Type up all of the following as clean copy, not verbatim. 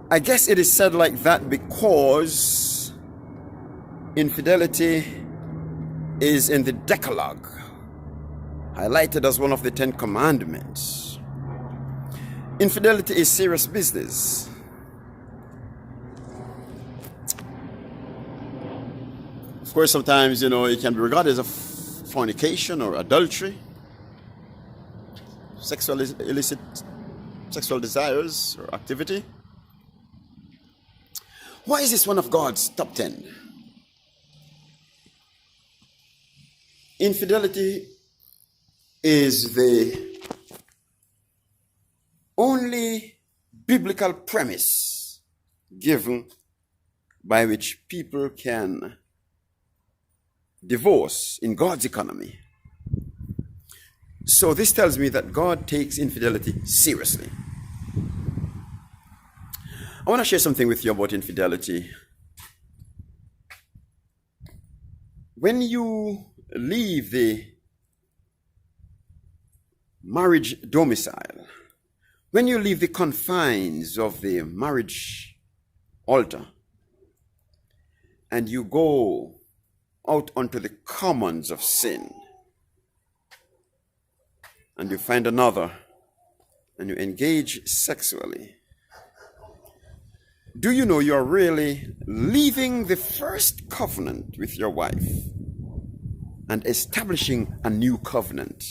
I guess it is said like that because infidelity is in the Decalogue, highlighted as one of the 10 commandments. Infidelity is serious business. Of course, sometimes, it can be regarded as a fornication or adultery, illicit sexual desires or activity. Why is this one of God's top 10? Infidelity is the only biblical premise given by which people can divorce in God's economy. So this tells me that God takes infidelity seriously. I want to share something with you about infidelity. When you leave the marriage domicile, when you leave the confines of the marriage altar, and you go out onto the commons of sin, and you find another, and you engage sexually, do you know you're really leaving the first covenant with your wife and establishing a new covenant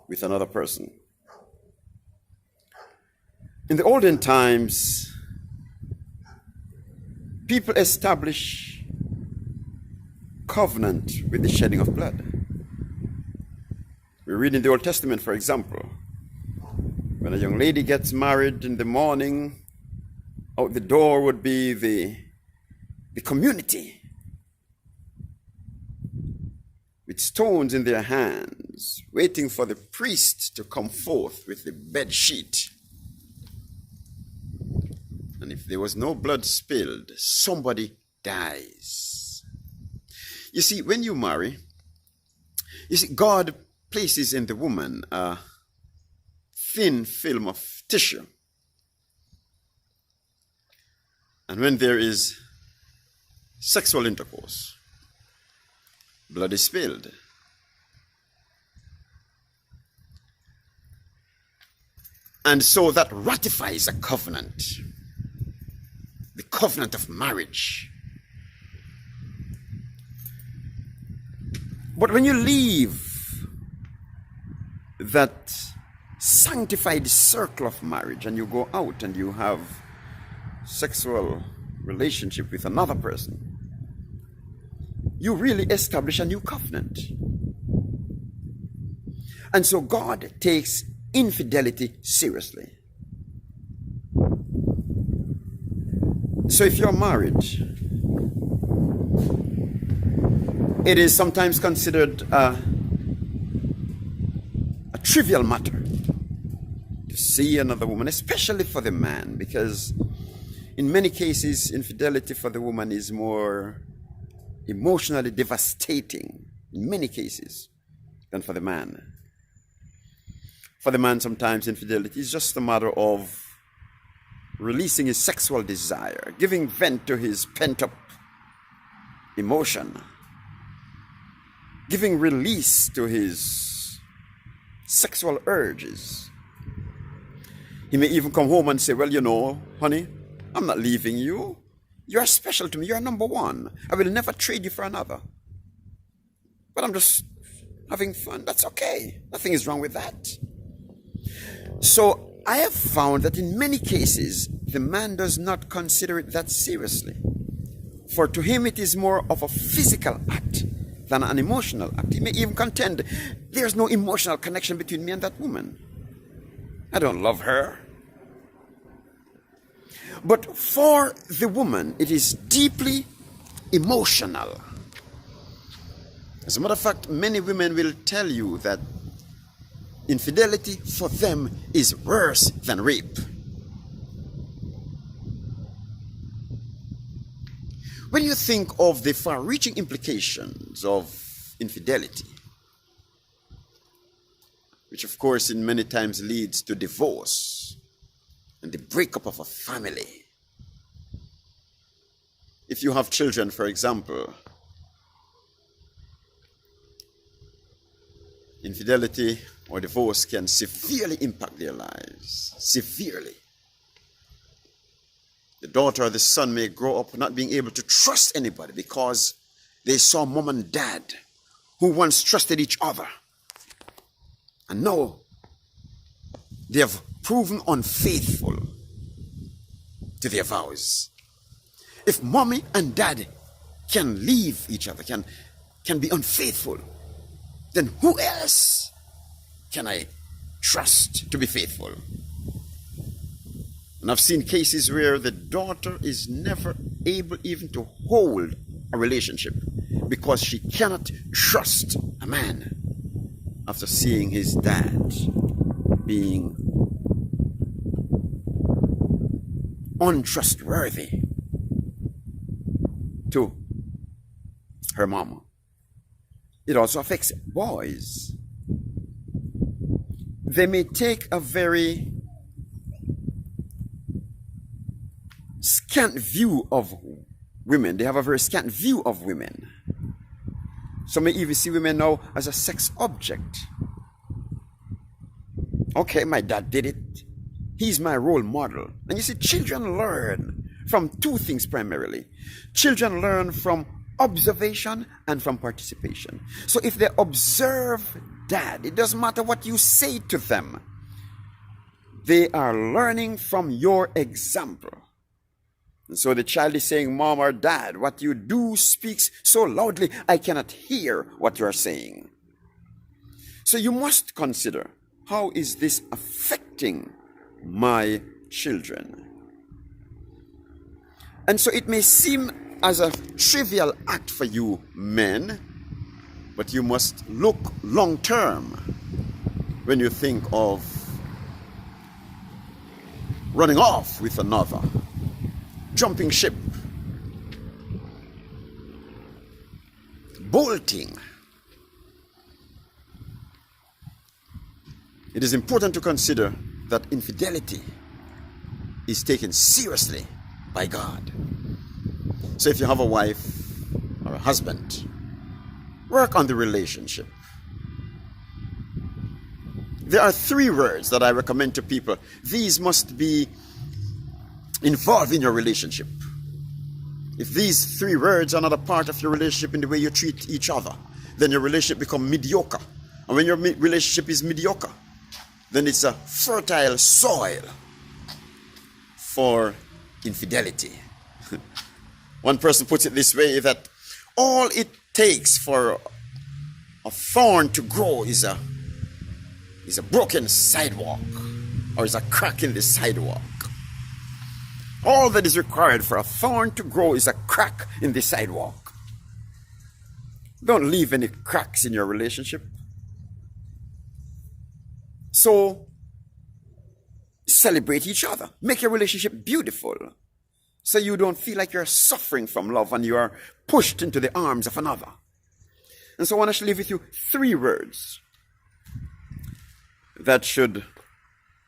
with another person? In the olden times, people establish covenant with the shedding of blood. We read in the Old Testament, for example, when a young lady gets married in the morning, out the door would be the community with stones in their hands, waiting for the priest to come forth with the bed sheet. And if there was no blood spilled, somebody dies. You see, when you marry, God places in the woman a thin film of tissue. And when there is sexual intercourse, blood is spilled. And so that ratifies a covenant, the covenant of marriage. But when you leave that sanctified circle of marriage and you go out and you have sexual relationship with another person, you really establish a new covenant. And so God takes infidelity seriously. So if you're married, it is sometimes considered a trivial matter to see another woman, especially for the man, because in many cases, infidelity for the woman is more emotionally devastating, in many cases, than for the man. For the man, sometimes infidelity is just a matter of releasing his sexual desire, giving vent to his pent-up emotion, giving release to his sexual urges. He may even come home and say, well, honey, I'm not leaving you. You're special to me. You're number one. I will never trade you for another. But I'm just having fun. That's okay. Nothing is wrong with that. So I have found that in many cases, the man does not consider it that seriously. For to him, it is more of a physical act than an emotional act. He may even contend, there's no emotional connection between me and that woman. I don't love her. But for the woman, it is deeply emotional. As a matter of fact, many women will tell you that infidelity for them is worse than rape. When you think of the far-reaching implications of infidelity, which of course in many times leads to divorce and the breakup of a family. If you have children, for example, infidelity or divorce can severely impact their lives. Severely. The daughter or the son may grow up not being able to trust anybody because they saw mom and dad who once trusted each other. And now they have proven unfaithful to their vows. If mommy and daddy can leave each other, can be unfaithful, then who else can I trust to be faithful? And I've seen cases where the daughter is never able even to hold a relationship because she cannot trust a man after seeing his dad being untrustworthy to her mama. It also affects boys. They may take a very scant view of women. They have a very scant view of women. Some may even see women now as a sex object. Okay, my dad did it. He's my role model. And you see, children learn from two things primarily. Children learn from observation and from participation. So if they observe dad, it doesn't matter what you say to them. They are learning from your example. And so the child is saying, Mom or Dad, what you do speaks so loudly, I cannot hear what you are saying. So you must consider, how is this affecting my children? And so it may seem as a trivial act for you men, but you must look long term when you think of running off with another, jumping ship, bolting. It is important to consider that infidelity is taken seriously by God. So if you have a wife or a husband, work on the relationship. There are 3 words that I recommend to people. These must be involved in your relationship. If these 3 words are not a part of your relationship in the way you treat each other, then your relationship becomes mediocre. And when your relationship is mediocre, then it's a fertile soil for infidelity. One person puts it this way, that all it takes for a thorn to grow is a broken sidewalk, or is a crack in the sidewalk. All that is required for a thorn to grow is a crack in the sidewalk. Don't leave any cracks in your relationship. So, celebrate each other. Make your relationship beautiful, so you don't feel like you're suffering from love and you are pushed into the arms of another. And so I want to leave with you 3 words that should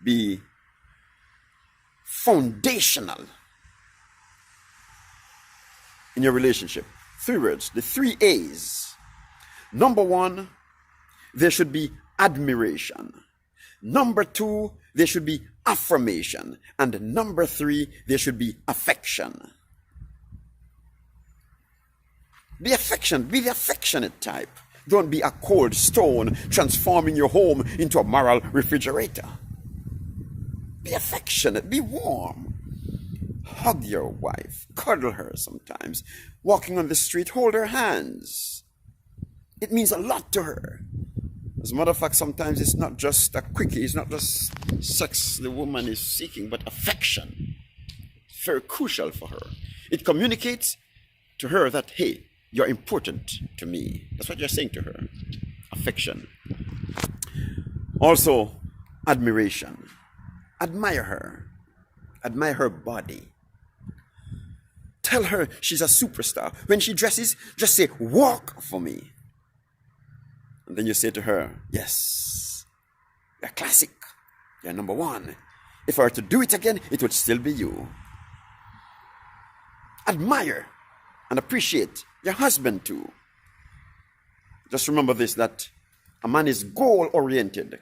be foundational in your relationship. 3 words, the 3 A's. Number 1, there should be admiration. Number 2, there should be affirmation. And number 3, there should be affection. Be affectionate, be the affectionate type. Don't be a cold stone transforming your home into a moral refrigerator. Be affectionate, be warm. Hug your wife, cuddle her sometimes. Walking on the street, hold her hands. It means a lot to her. As a matter of fact, sometimes it's not just a quickie, it's not just sex the woman is seeking, but affection. It's very crucial for her. It communicates to her that, hey, you're important to me. That's what you're saying to her. Affection. Also, admiration. Admire her. Admire her body. Tell her she's a superstar. When she dresses, just say, walk for me. And then you say to her, yes, you're classic. You're number 1. If I were to do it again, it would still be you. Admire and appreciate your husband too. Just remember this, that a man is goal-oriented.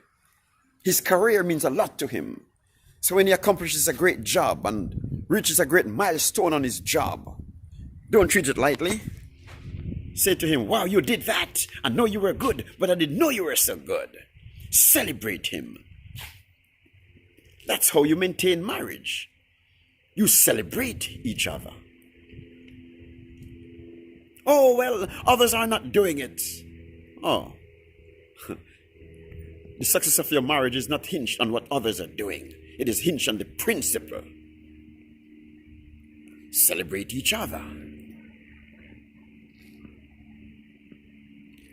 His career means a lot to him. So when he accomplishes a great job and reaches a great milestone on his job, don't treat it lightly. Say to him, wow, you did that. I know you were good, but I didn't know you were so good. Celebrate him. That's how you maintain marriage. You celebrate each other. Oh, well, others are not doing it. Oh. The success of your marriage is not hinged on what others are doing. It is hinged on the principle. Celebrate each other.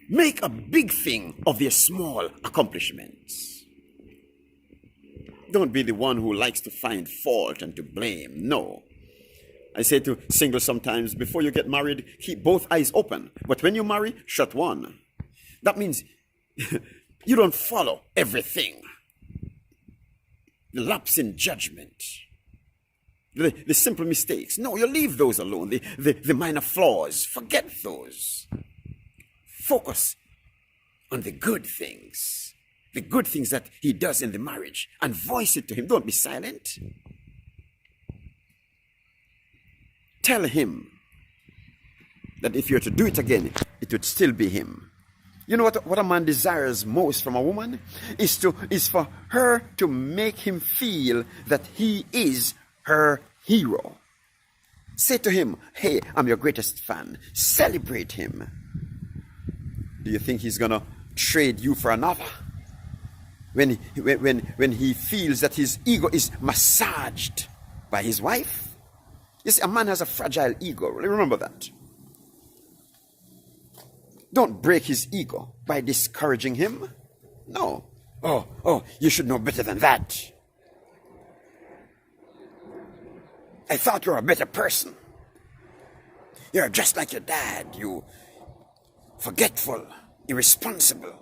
Make a big thing of their small accomplishments. Don't be the one who likes to find fault and to blame. No. I say to singles sometimes, before you get married, keep both eyes open. But when you marry, shut one. That means you don't follow everything. The lapse in judgment. The simple mistakes. No, you leave those alone. The minor flaws. Forget those. Focus on the good things. The good things that he does in the marriage. And voice it to him. Don't be silent. Tell him that if you're to do it again, it would still be him. You know what a man desires most from a woman? Is for her to make him feel that he is her hero. Say to him, hey, I'm your greatest fan. Celebrate him. Do you think he's gonna trade you for another? When he feels that his ego is massaged by his wife? You see, a man has a fragile ego. Remember that. Don't break his ego by discouraging him. No. Oh, you should know better than that. I thought you were a better person. You're just like your dad. You forgetful, irresponsible.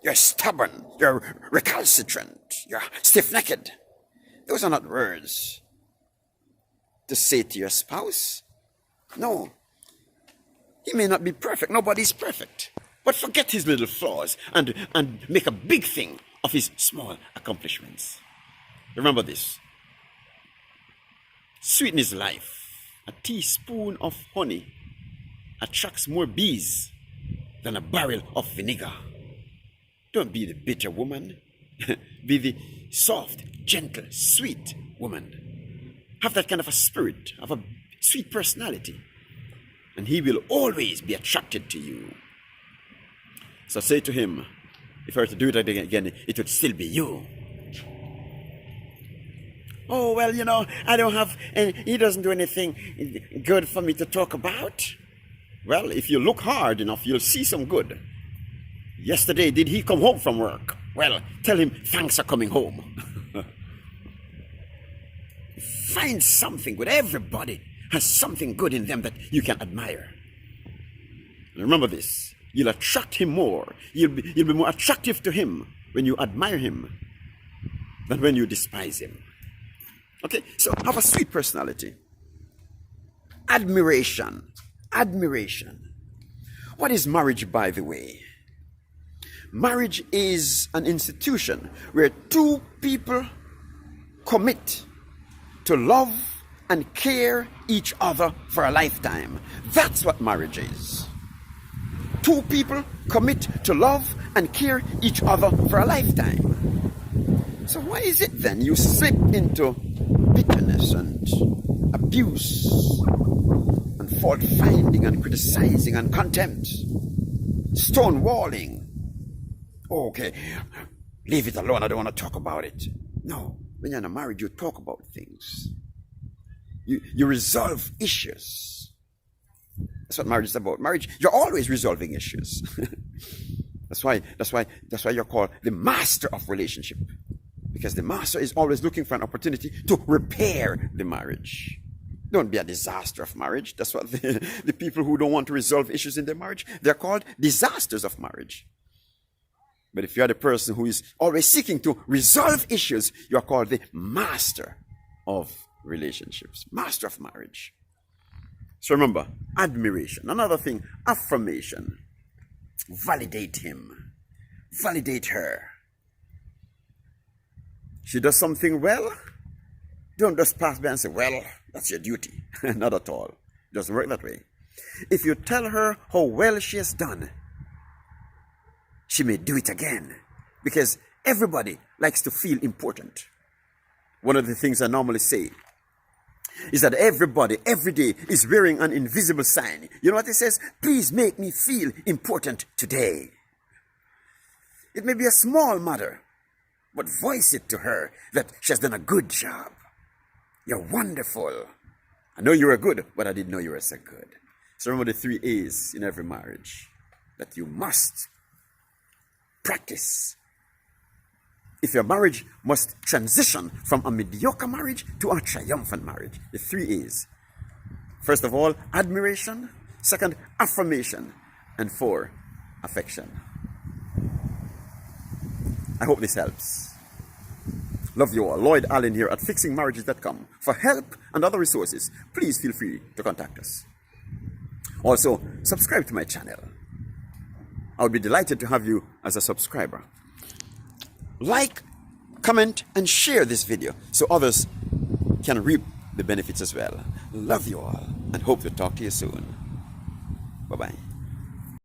You're stubborn. You're recalcitrant. You're stiff-necked. Those are not words to say to your spouse. No. He may not be perfect. Nobody's perfect. But forget his little flaws and make a big thing of his small accomplishments. Remember this. Sweeten his life. A teaspoon of honey attracts more bees than a barrel of vinegar. Don't be the bitter woman. Be the soft, gentle, sweet woman. Have that kind of a spirit, of a sweet personality. And he will always be attracted to you. So say to him, if I were to do it again, it would still be you. Oh, well, I don't have, and he doesn't do anything good for me to talk about. Well, if you look hard enough, you'll see some good. Yesterday, did he come home from work? Well, tell him, thanks for coming home. Find something good. Everybody has something good in them that you can admire. And remember this, you'll attract him more. You'll be more attractive to him when you admire him than when you despise him. Okay, so have a sweet personality. Admiration. What is marriage, by the way? Marriage is an institution where two people commit to love and care each other for a lifetime. That's what marriage is. Two people commit to love and care each other for a lifetime. So why is it then you slip into bitterness and abuse and fault finding and criticizing and contempt, stonewalling? Oh, okay, leave it alone, I don't want to talk about it. No, when you're in a marriage, you talk about things. You resolve issues. That's what marriage is about. Marriage, you're always resolving issues. That's why you're called the master of relationship. Because the master is always looking for an opportunity to repair the marriage. Don't be a disaster of marriage. That's what the people who don't want to resolve issues in their marriage, they're called disasters of marriage. But if you are the person who is always seeking to resolve issues, you are called the master of relationships, master of marriage. So remember, admiration. Another thing, affirmation. Validate him. Validate her. She does something well, don't just pass by and say, well, that's your duty. Not at all. It doesn't work that way. If you tell her how well she has done, she may do it again, because everybody likes to feel important. One of the things I normally say is that everybody, every day, is wearing an invisible sign. You know what it says? Please make me feel important today. It may be a small matter, but voice it to her that she has done a good job. You're wonderful. I know you were good, but I didn't know you were so good. So remember the 3 A's in every marriage that you must practice. If your marriage must transition from a mediocre marriage to a triumphant marriage, the 3 A's. First of all, admiration. Second, affirmation. And 4, affection. I hope this helps. Love you all. Lloyd Allen here at FixingMarriages.com. For help and other resources, please feel free to contact us. Also, subscribe to my channel. I would be delighted to have you as a subscriber. Like, comment, and share this video so others can reap the benefits as well. Love you all and hope to talk to you soon. Bye-bye.